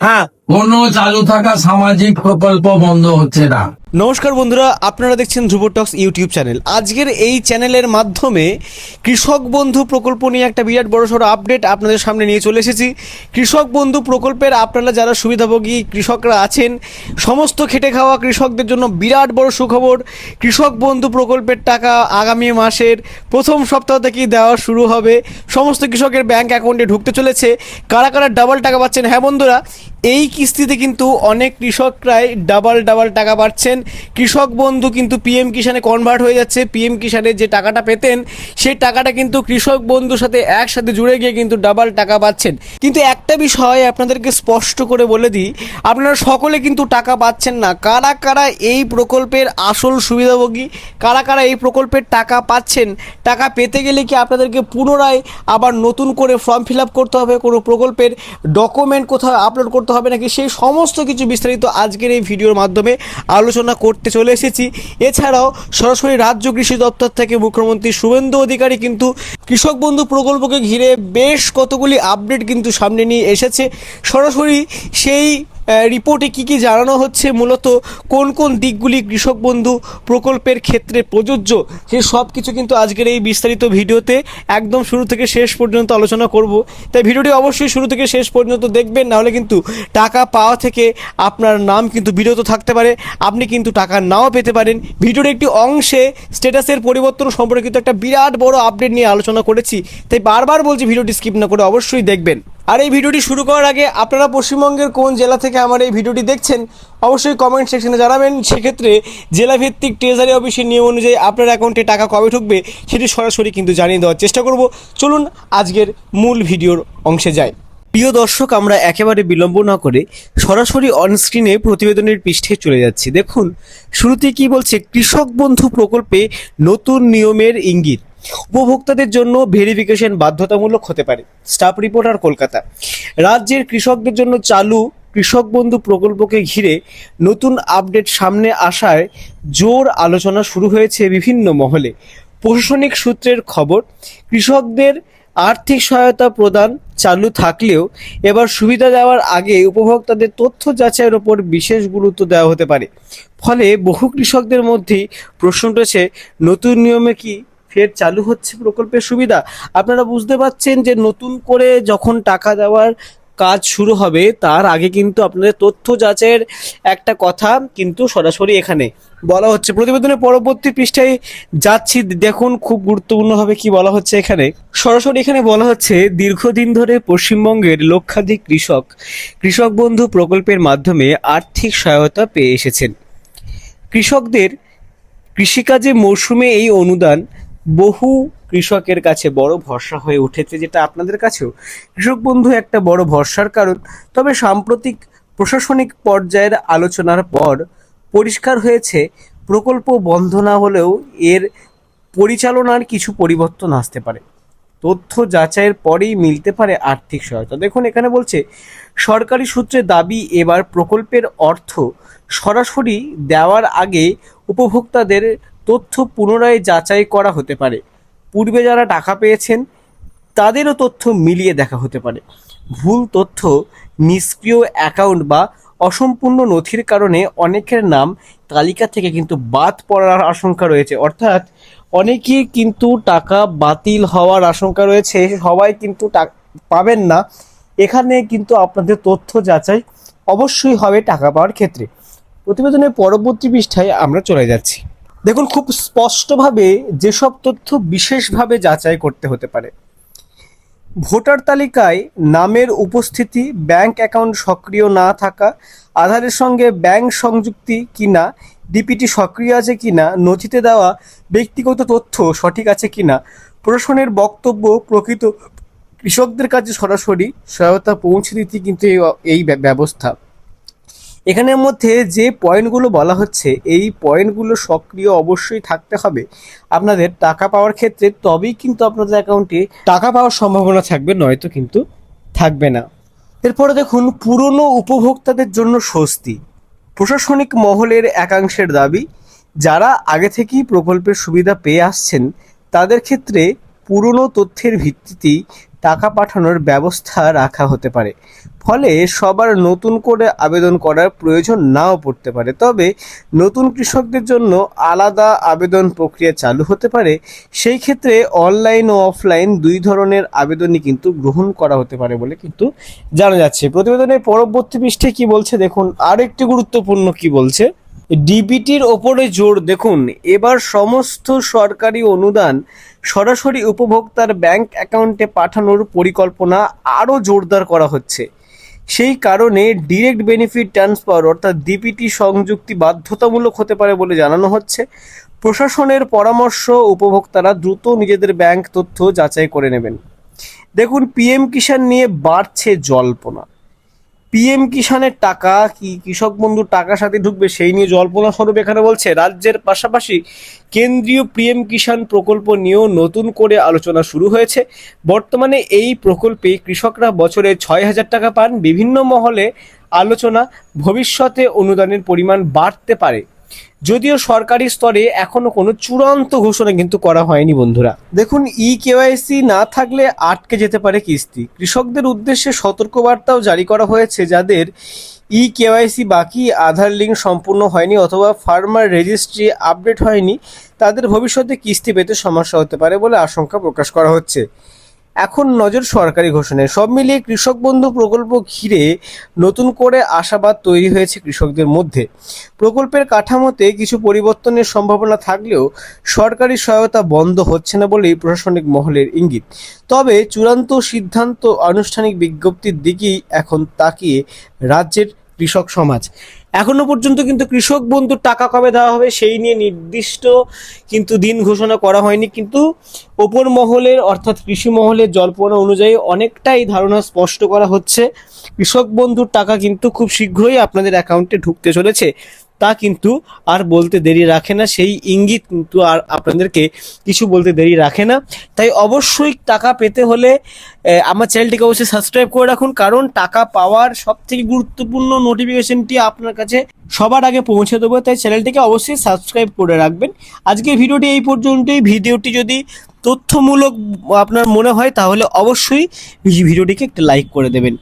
হ্যাঁ, কোনো চালু থাকা সামাজিক প্রকল্প বন্ধ হচ্ছে না। নমস্কার বন্ধুরা, আপনারা দেখছেন ধ্রুব টক্স ইউটিউব চ্যানেল। আজকের এই চ্যানেলের মাধ্যমে কৃষক বন্ধু প্রকল্প নিয়ে একটা বিরাট বড়সড় আপডেট আপনাদের সামনে নিয়ে চলে এসেছি। কৃষক বন্ধু প্রকল্পের আপনারা যারা সুবিধাভোগী কৃষকরা আছেন, সমস্ত খেটে খাওয়া কৃষকদের জন্য বিরাট বড় সুখবর। কৃষক বন্ধু প্রকল্পের টাকা আগামী মাসের প্রথম সপ্তাহ থেকেই দেওয়া শুরু হবে। সমস্ত কৃষকের ব্যাংক অ্যাকাউন্টে ঢুকতে চলেছে। কারা কারা ডাবল টাকা পাচ্ছেন? হ্যাঁ বন্ধুরা, এই কিস্তিতে কিন্তু অনেক কৃষকরাই ডাবল টাকা পাচ্ছেন। কৃষক বন্ধু কিন্তু পিএম কিষানে কনভার্ট হয়ে যাচ্ছে। পিএম কিষানে যে টাকাটা পেতেন সেই টাকাটা কিন্তু কৃষক বন্ধুর সাথে একসাথে জুড়ে গিয়ে কিন্তু ডাবল টাকা পাচ্ছেন। কিন্তু একটা বিষয় আপনাদেরকে স্পষ্ট করে বলে দিই, আপনারা সকলে কিন্তু টাকা পাচ্ছেন না। কারা কারা এই প্রকল্পের আসল সুবিধাভোগী, কারা কারা এই প্রকল্পের টাকা পাচ্ছেন, টাকা পেতে গেলে কি আপনাদেরকে পুনরায় আবার নতুন করে ফর্ম ফিল আপ করতে হবে, কোনো প্রকল্পের ডকুমেন্ট কোথাও আপলোড করতে হবে নাকি, সেই সমস্ত কিছু বিস্তারিত আজকের এই ভিডিওর মাধ্যমে আলোচনা করতে চলে এসেছি। এছাড়াও সরাসরি রাজ্য কৃষি দপ্তর থেকে মুখ্যমন্ত্রী শুভেন্দু অধিকারী কিন্তু কৃষক বন্ধু প্রকল্পকে ঘিরে বেশ কতগুলি আপডেট কিন্তু সামনে নিয়ে এসেছে। সরাসরি সেই রিপোর্টে কি জানানো হচ্ছে, মূলত কোন কোন দিকগুলি কৃষক বন্ধু প্রকল্পের ক্ষেত্রে প্রযোজ্য, সেই সব কিছু কিন্তু আজকের এই বিস্তারিত ভিডিওতে একদম শুরু থেকে শেষ পর্যন্ত আলোচনা করব। তাই ভিডিওটি অবশ্যই শুরু থেকে শেষ পর্যন্ত দেখবেন, নাহলে কিন্তু টাকা পাওয়া থেকে আপনার নাম কিন্তু বিরত থাকতে পারে, আপনি কিন্তু টাকা নাও পেতে পারেন। ভিডিওর একটি অংশে স্ট্যাটাসের পরিবর্তন সম্পর্কিত একটা বিরাট বড় আপডেট নিয়ে আলোচনা করেছি। তাই বারবার বলছি ভিডিওটি স্কিপ না করে অবশ্যই দেখবেন। আর এই ভিডিওটি শুরু করার আগে আপনারা পশ্চিমবঙ্গের কোন জেলা থেকে আমার এই ভিডিওটি দেখছেন অবশ্যই কমেন্ট সেকশনে জানাবেন। সেক্ষেত্রে জেলাভিত্তিক ট্রেজারি অফিসের নিয়ম অনুযায়ী আপনার অ্যাকাউন্টে টাকা কবে ঢুকবে সেটি সরাসরি কিন্তু জানিয়ে দেওয়ার চেষ্টা করব। চলুন আজকের মূল ভিডিওর অংশে যাই। প্রিয় দর্শক, আমরা একেবারে বিলম্ব না করে সরাসরি অনস্ক্রিনে প্রতিবেদনের পৃষ্ঠে চলে যাচ্ছি। দেখুন শুরুতে কি বলছে, কৃষক বন্ধু প্রকল্পে নতুন নিয়মের ইঙ্গিত, উপভোক্তাদের জন্য ভেরিফিকেশন বাধ্যতামূলক হতে পারে। Staff reporter, Kolkata. রাজ্যের কৃষকদের জন্য চালু কৃষক বন্ধু প্রকল্পকে ঘিরে নতুন আপডেট সামনে আসায় জোর আলোচনা শুরু হয়েছে বিভিন্ন মহলে। প্রশাসনিক সূত্রের খবর, কৃষকদের আর্থিক সহায়তা প্রদান চালু থাকলেও এবার সুবিধা দেওয়ার আগে উপভোক্তাদের তথ্য যাচাইয়ের ওপর বিশেষ গুরুত্ব দেওয়া হতে পারে। ফলে বহু কৃষকদের মধ্যেই প্রশ্ন উঠেছে, নতুন নিয়মে কি ফের চালু হচ্ছে প্রকল্পের সুবিধা? আপনারা বুঝতে পারছেন যে নতুন করে যখন টাকা দেওয়ার কাজ শুরু হবে তার আগে কিন্তু আপনাদের তথ্য যাচাইয়ের একটা কথা কিন্তু সরাসরি এখানে বলা হচ্ছে। প্রতিবেদনের পরবর্তী পৃষ্ঠায় যাচ্ছি, দেখুন খুব গুরুত্বপূর্ণভাবে কি বলা হচ্ছে এখানে। সরাসরি এখানে বলা হচ্ছে, দীর্ঘদিন ধরে পশ্চিমবঙ্গের লক্ষাধিক কৃষক কৃষক বন্ধু প্রকল্পের মাধ্যমে আর্থিক সহায়তা পেয়ে এসেছেন। কৃষকদের কৃষিকাজে মৌসুমে এই অনুদান বহু কৃষকের কাছে বড় ভরসা হয়ে উঠেছে, যেটা আপনাদের কাছেও কৃষক বন্ধু একটা বড় ভরসার কারণ। তবে সাম্প্রতিক প্রশাসনিক পর্যায়ের আলোচনার পর পরিষ্কার হয়েছে, প্রকল্প বন্ধ না হলেও এর পরিচালনার কিছু পরিবর্তন আসতে পারে। তথ্য যাচাইয়ের পরেই মিলতে পারে আর্থিক সহায়তা। দেখুন এখানে বলছে, সরকারি সূত্রে দাবি, এবার প্রকল্পের অর্থ সরাসরি দেওয়ার আগে উপভোক্তাদের তথ্য পুনরায় যাচাই করা হতে পারে। পূর্বে যারা টাকা পেয়েছেন তাদেরও তথ্য মিলিয়ে দেখা হতে পারে। ভুল তথ্য, নিষ্ক্রিয় অ্যাকাউন্ট বা অসম্পূর্ণ নথির কারণে অনেকের নাম তালিকা থেকে কিন্তু বাদ পড়ার আশঙ্কা রয়েছে। অর্থাৎ অনেকেই কিন্তু টাকা বাতিল হওয়ার আশঙ্কা রয়েছে, সবাই কিন্তু পাবেন না। এখানে কিন্তু আপনাদের তথ্য যাচাই অবশ্যই হবে টাকা পাওয়ার ক্ষেত্রে। প্রতিবেদনের পরবর্তী পৃষ্ঠায় আমরা চলে যাচ্ছি। দেখুন খুব স্পষ্টভাবে যেসব তথ্য বিশেষভাবে যাচাই করতে হতে পারে, ভোটার তালিকায় নামের উপস্থিতি, ব্যাংক অ্যাকাউন্ট সক্রিয় না থাকা, আধারের সঙ্গে ব্যাংক সংযুক্তি কিনা, ডিপিটি সক্রিয় আছে কিনা, নথিতে দেওয়া ব্যক্তিগত তথ্য সঠিক আছে কিনা, প্রশাসনের বক্তব্য প্রকৃত কৃষকদের কাছে সরাসরি সহায়তা পৌঁছে দিতে কিন্তু এই ব্যবস্থা। এখানের মধ্যে যে পয়েন্টগুলো বলা হচ্ছে, এই পয়েন্টগুলো সক্রিয় অবশ্যই থাকতে হবে আপনাদের টাকা পাওয়ার ক্ষেত্রে, তবেই কিন্তু আপনাদের অ্যাকাউন্টে টাকা পাওয়ার সম্ভাবনা থাকবে, নয়তো কিন্তু থাকবে না। এরপরে দেখুন, পুরনো উপভোক্তাদের জন্য স্বস্তি। প্রশাসনিক মহলের একাংশের দাবি, যারা আগে থেকেই প্রকল্পের সুবিধা পেয়ে আসছেন তাদের ক্ষেত্রে পুরনো তথ্যের ভিত্তিতেই টাকা পাঠানোর ব্যবস্থা রাখা হতে পারে। ফলে সবার নতুন করে আবেদন করার প্রয়োজন নাও পড়তে পারে। তবে নতুন কৃষকদের জন্য আলাদা আবেদন প্রক্রিয়া চালু হতে পারে। সেই ক্ষেত্রে অনলাইন ও অফলাইন দুই ধরনের আবেদনই কিন্তু গ্রহণ করা হতে পারে বলে কিন্তু জানা যাচ্ছে। প্রতিবেদনের পরবর্তী পৃষ্ঠে কি বলছে দেখুন, আর একটি গুরুত্বপূর্ণ কি বলছে, ডিবিটির ওপরে জোর। দেখুন, এবার সমস্ত সরকারি অনুদান সরাসরি উপভোক্তার ব্যাংক অ্যাকাউন্টে পাঠানোর পরিকল্পনা আরও জোরদার করা হচ্ছে। সেই কারণে ডিরেক্ট বেনিফিট ট্রান্সফার অর্থাৎ ডিপিটি সংযুক্তি বাধ্যতামূলক হতে পারে বলে জানানো হচ্ছে। প্রশাসনের পরামর্শ, উপভোক্তারা দ্রুত নিজেদের ব্যাংক তথ্য যাচাই করে নেবেন। দেখুন, পিএম কিষাণ নিয়ে বাড়ছে জল্পনা। পিএম কিষাণের টাকা কি কৃষক বন্ধুর টাকার সাথে ঢুকবে, সেই নিয়ে জল্পনা স্বরূপ এখানে বলছে। রাজ্যের পাশাপাশি কেন্দ্রীয় পিএম কিষাণ প্রকল্প নিয়েও নতুন করে আলোচনা শুরু হয়েছে। বর্তমানে এই প্রকল্পে কৃষকরা বছরে 6,000 টাকা পান। বিভিন্ন মহলে আলোচনা ভবিষ্যতে অনুদানের পরিমাণ বাড়তে পারে, যদিও সরকারি স্তরে এখনো কোনো চূড়ান্ত ঘোষণা কিন্তু করা হয়নি বন্ধুরা। দেখুন, কেওয়াইসি না থাকলে আটকে যেতে পারে কিস্তি। কৃষকদের উদ্দেশ্যে সতর্কবার্তাও জারি করা হয়েছে। যাদের কেওয়াইসি বাকি, আধার লিঙ্ক সম্পূর্ণ হয়নি অথবা ফার্মার রেজিস্ট্রি আপডেট হয়নি, তাদের ভবিষ্যতে কিস্তি পেতে সমস্যা হতে পারে বলে আশঙ্কা প্রকাশ করা হচ্ছে। এখন নজর সরকারি ঘোষণায়। সব মিলিয়ে কৃষক বন্ধু প্রকল্প ঘিরে নতুন করে আশাবাদ তৈরি হয়েছে কৃষকদের মধ্যে। প্রকল্পের কাঠামোতে কিছু পরিবর্তনের সম্ভাবনা থাকলেও সরকারি সহায়তা বন্ধ হচ্ছে না বলেই প্রশাসনিক মহলের ইঙ্গিত। তবে চূড়ান্ত সিদ্ধান্ত, আনুষ্ঠানিক বিজ্ঞপ্তির দিকেই এখন তাকিয়ে রাজ্যের কৃষক সমাজ। এখনো পর্যন্ত কিন্তু কৃষক বন্ধুর টাকা কবে দেওয়া হবে সেই নিয়ে নির্দিষ্ট কিন্তু দিন ঘোষণা করা হয়নি, কিন্তু ওপর মহলের অর্থাৎ কৃষি মহলের জল্পনা অনুযায়ী অনেকটাই ধারণা স্পষ্ট করা হচ্ছে। কৃষক বন্ধুর টাকা কিন্তু খুব শীঘ্রই আপনাদের অ্যাকাউন্টে ঢুকতে চলেছে। তা কিন্তু আর বলতে দেরি রাখে না, সেই ইঙ্গিত কিন্তু আর আপনাদেরকে কিছু বলতে দেরি রাখে না। তাই অবশ্যই টাকা পেতে হলে আমার চ্যানেলটিকে অবশ্যই সাবস্ক্রাইব করে রাখুন, কারণ টাকা পাওয়ার সব থেকে গুরুত্বপূর্ণ নোটিফিকেশনটি আপনার কাছে সবার আগে পৌঁছে দেবো। তাই চ্যানেলটিকে অবশ্যই সাবস্ক্রাইব করে রাখবেন। আজকের ভিডিওটি এই পর্যন্তই। ভিডিওটি যদি তথ্যমূলক আপনার মনে হয় তাহলে অবশ্যই ভিডিওটিকে একটা লাইক করে দেবেন।